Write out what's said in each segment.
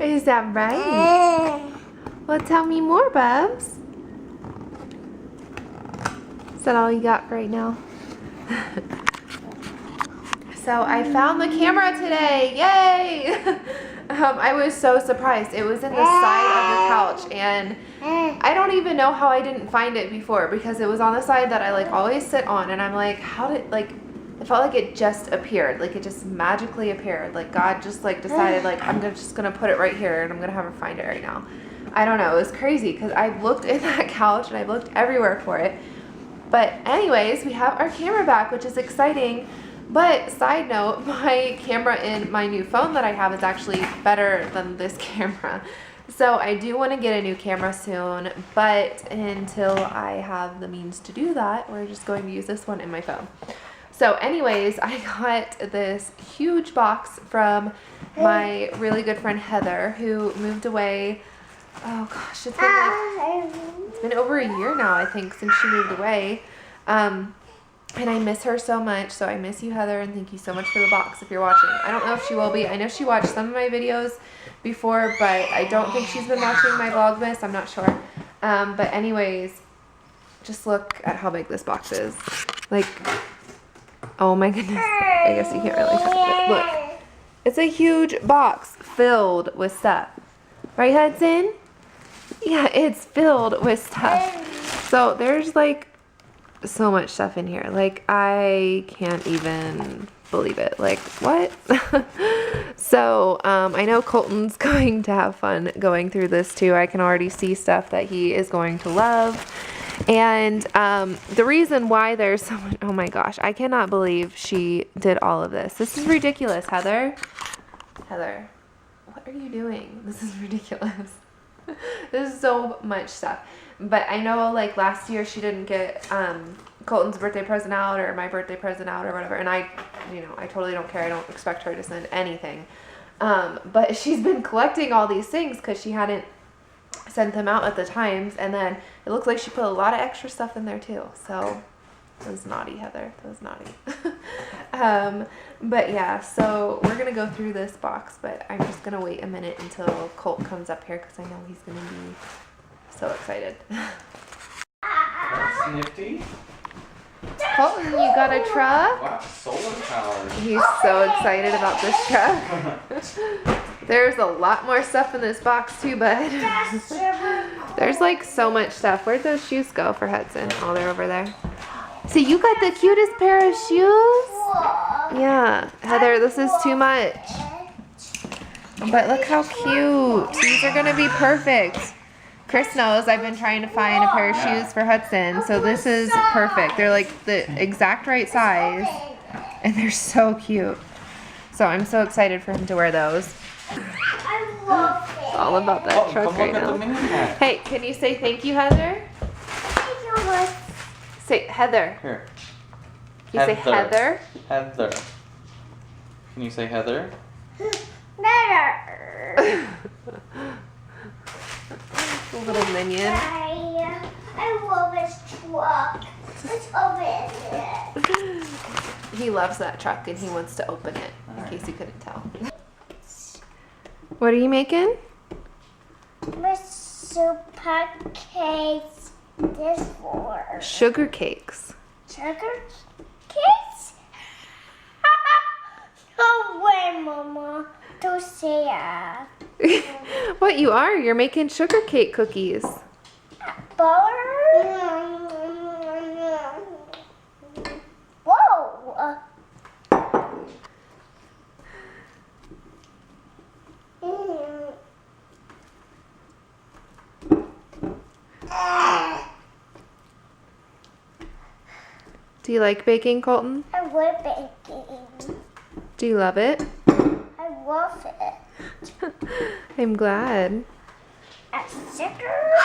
Is that right? Well, tell me more, Bubs. Is that all you got right now? So I found the camera today. Yay! I was so surprised. It was in the side of the couch, and I don't even know how I didn't find it before, because it was on the side that I like always sit on, and I'm like, how did, like, it felt like it just appeared, like it just magically appeared, like God just like decided like just gonna put it right here and I'm gonna have her find it right now. I don't know, it was crazy because I've looked in that couch and I've looked everywhere for it. But anyways, we have our camera back, which is exciting. But side note, my camera in my new phone that I have is actually better than this camera. So I do want to get a new camera soon, but until I have the means to do that, we're just going to use this one in my phone. So anyways, I got this huge box from my really good friend Heather, who moved away. Oh gosh, it's been over a year now, I think, since she moved away. And I miss her so much. So I miss you, Heather, and thank you so much for the box if you're watching. I don't know if she will be. I know she watched some of my videos before, but I don't think she's been watching my Vlogmas. I'm not sure. But anyways, just look at how big this box is. Like, oh my goodness. I guess you can't really tell, but look. It's a huge box filled with stuff. Right, Hudson? Yeah, it's filled with stuff. So there's like so much stuff in here. Like, I can't even believe it. Like, what? So I know Colton's going to have fun going through this too. I can already see stuff that he is going to love. And the reason why there's so much, oh my gosh, I cannot believe she did all of this. This is ridiculous, Heather. Heather, what are you doing? This is ridiculous. This is so much stuff. But I know, like, last year she didn't get Colton's birthday present out or my birthday present out or whatever. And I totally don't care. I don't expect her to send anything. But she's been collecting all these things because she hadn't sent them out at the times. And then it looks like she put a lot of extra stuff in there too. So that was naughty, Heather. That was naughty. But yeah, so we're going to go through this box. But I'm just going to wait a minute until Colt comes up here because I know he's going to be so excited. That's nifty. Colton, you got a truck? Wow, solar powered. He's so excited about this truck. There's a lot more stuff in this box too, bud. There's like so much stuff. Where'd those shoes go for Hudson? Oh, they're over there. So you got the cutest pair of shoes? Yeah. Heather, this is too much. But look how cute. These are going to be perfect. Chris knows I've been trying to find a pair of shoes for Hudson, so this is perfect. They're like the exact right size, and they're so cute. So I'm so excited for him to wear those. I love it. It's all about that truck right now. Hey, can you say thank you, Heather? Say Heather. Here. You say Heather? Heather. Can you say Heather? Better. Little minion. I love this truck. Let's open it. He loves that truck and he wants to open it, in case you couldn't tell. What are you making? My super cakes. This for Sugar cakes. sugar cakes? No way, Mama. Don't say that. What you are? You're making sugar cake cookies. Butter? Whoa! Do you like baking, Colton? I love baking. Do you love it? I love it. I'm glad. A sugar?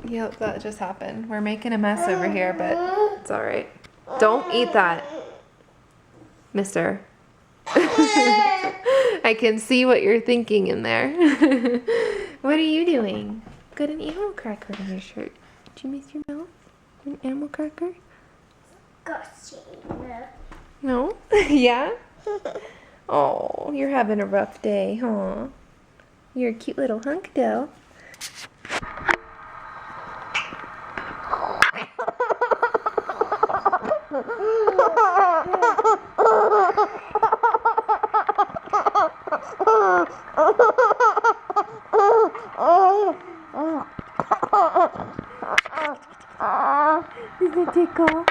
Yep, that just happened. We're making a mess over here, but it's all right. Don't eat that, mister. I can see what you're thinking in there. What are you doing? got an animal cracker on your shirt. Did you miss your mouth? An animal cracker? No? Yeah? Oh, you're having a rough day, huh? You're a cute little hunk, though. Is it tickle?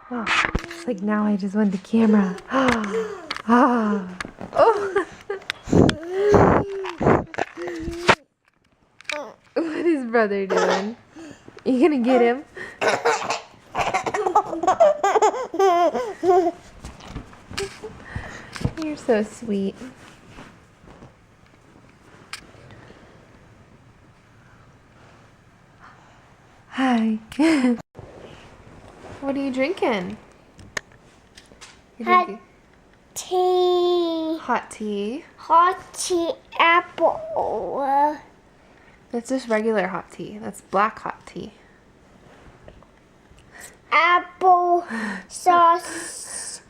Oh, it's like now I just want the camera. Ah. Oh. What is brother doing? You gonna get him? You're so sweet. Hi. What are you drinking? Hot tea. Hot tea. Hot tea apple. That's just regular hot tea. That's black hot tea. Apple sauce.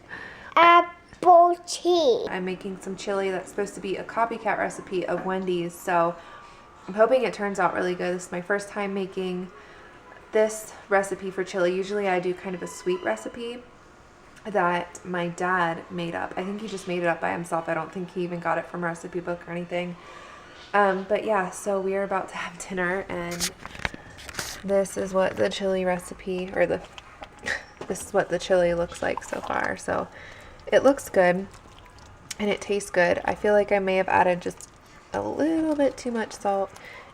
Apple tea. I'm making some chili that's supposed to be a copycat recipe of Wendy's, so I'm hoping it turns out really good. This is my first time making this recipe for chili. Usually I do kind of a sweet recipe that my dad made up. I think he just made it up by himself. I don't think he even got it from a recipe book or anything. But yeah, so we are about to have dinner, and this is what the chili recipe, or this is what the chili looks like so far. So it looks good and it tastes good. I feel like I may have added just a little bit too much salt.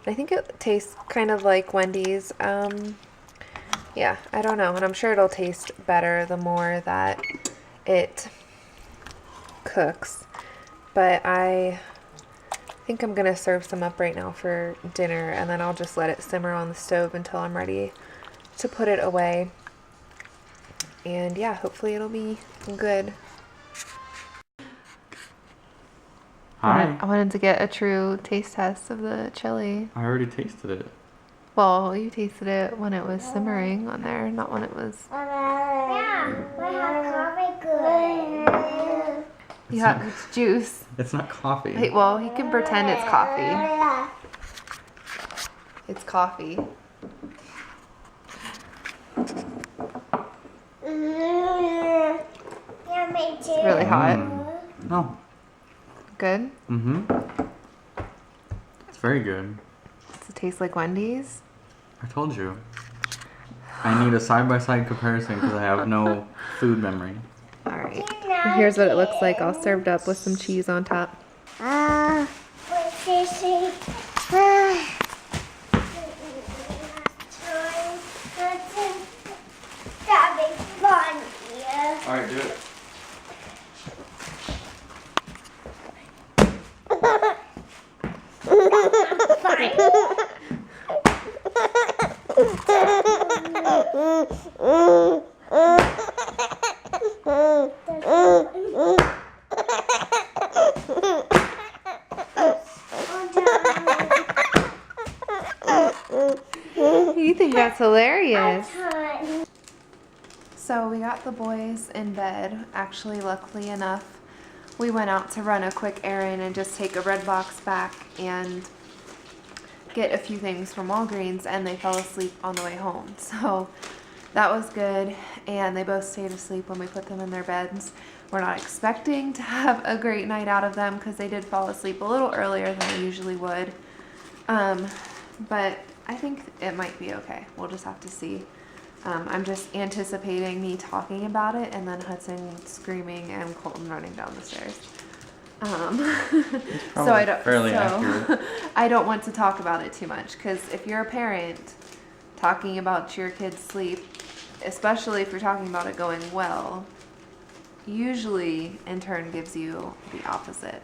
I think it tastes kind of like Wendy's. Yeah, I don't know. And I'm sure it'll taste better the more that it cooks. But I think I'm going to serve some up right now for dinner, and then I'll just let it simmer on the stove until I'm ready to put it away. And yeah, hopefully it'll be good. Hi. I wanted to get a true taste test of the chili. I already tasted it. Well, you tasted it when it was simmering on there, not when it was... Yeah, we have coffee good. Yeah, it's juice. It's not coffee. Wait, well, he can pretend it's coffee. It's coffee. Yeah, me too. It's really hot. No. Good? Mm-hmm. It's very good. Does it taste like Wendy's? I told you. I need a side-by-side comparison because I have no food memory. Alright. Here's what it looks like all served up with some cheese on top. What's this? That'd be fun. Yeah. Alright, do it. You think that's hilarious. Fun. So we got the boys in bed. Actually, luckily enough, we went out to run a quick errand and just take a red box back and get a few things from Walgreens, and they fell asleep on the way home. So that was good, and they both stayed asleep when we put them in their beds. We're not expecting to have a great night out of them because they did fall asleep a little earlier than they usually would. But I think it might be okay. We'll just have to see. I'm just anticipating me talking about it and then Hudson screaming and Colton running down the stairs. So I don't want to talk about it too much, because if you're a parent talking about your kid's sleep, especially if you're talking about it going well, usually in turn gives you the opposite,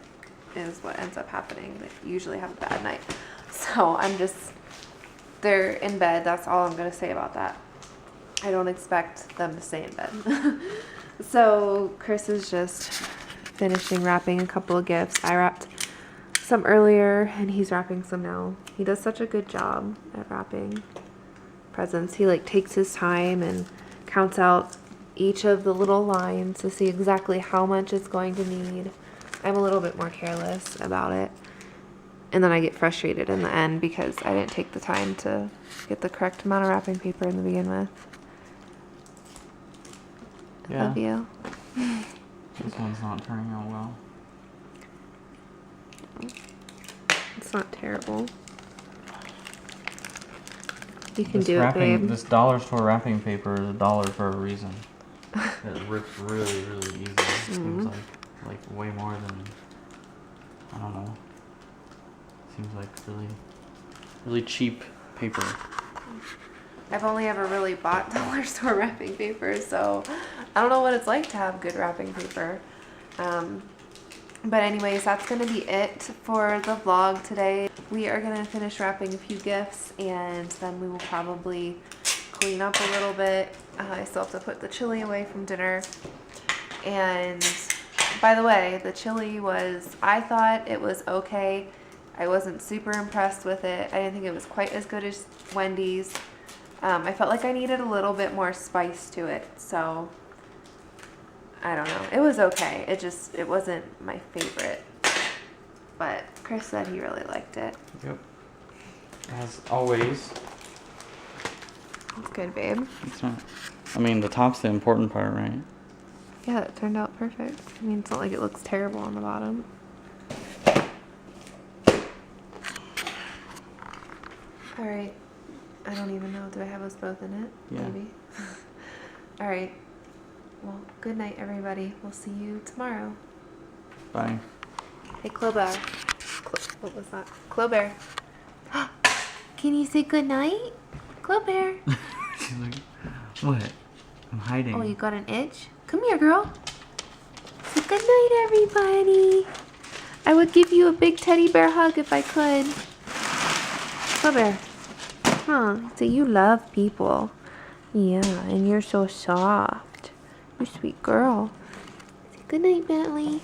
is what ends up happening. They usually have a bad night. So they're in bed. That's all I'm going to say about that. I don't expect them to stay in bed. So Chris is just finishing wrapping a couple of gifts. I wrapped some earlier and he's wrapping some now. He does such a good job at wrapping presents. He like takes his time and counts out each of the little lines to see exactly how much it's going to need. I'm a little bit more careless about it. And then I get frustrated in the end because I didn't take the time to get the correct amount of wrapping paper in the begin with. Yeah. Love you. This one's not turning out well. It's not terrible. You can do it, babe. This dollar store wrapping paper is $1 for a reason. It rips really, really easy. It seems like way more than, I don't know. Seems like really cheap paper. I've only ever really bought dollar store wrapping paper, so I don't know what it's like to have good wrapping paper. But anyways, that's going to be it for the vlog today. We are going to finish wrapping a few gifts and then we will probably clean up a little bit. I still have to put the chili away from dinner. And by the way, the chili I thought it was okay. I wasn't super impressed with it. I didn't think it was quite as good as Wendy's. I felt like I needed a little bit more spice to it, so I don't know. It was okay. It wasn't my favorite. But Chris said he really liked it. Yep. As always. It's good, babe. It's not. I mean, the top's the important part, right? Yeah, it turned out perfect. I mean, it's not like it looks terrible on the bottom. Alright. I don't even know. Do I have us both in it? Yeah. Maybe. Alright. Well, good night, everybody. We'll see you tomorrow. Bye. Hey, Clobear. What was that? Clobear. Can you say good night? Clobear. She's like, what? I'm hiding. Oh, you got an itch? Come here, girl. Say good night, everybody. I would give you a big teddy bear hug if I could. Clobear. Huh. So you love people. Yeah, and you're so soft. You're a sweet girl. Say good night, Bentley.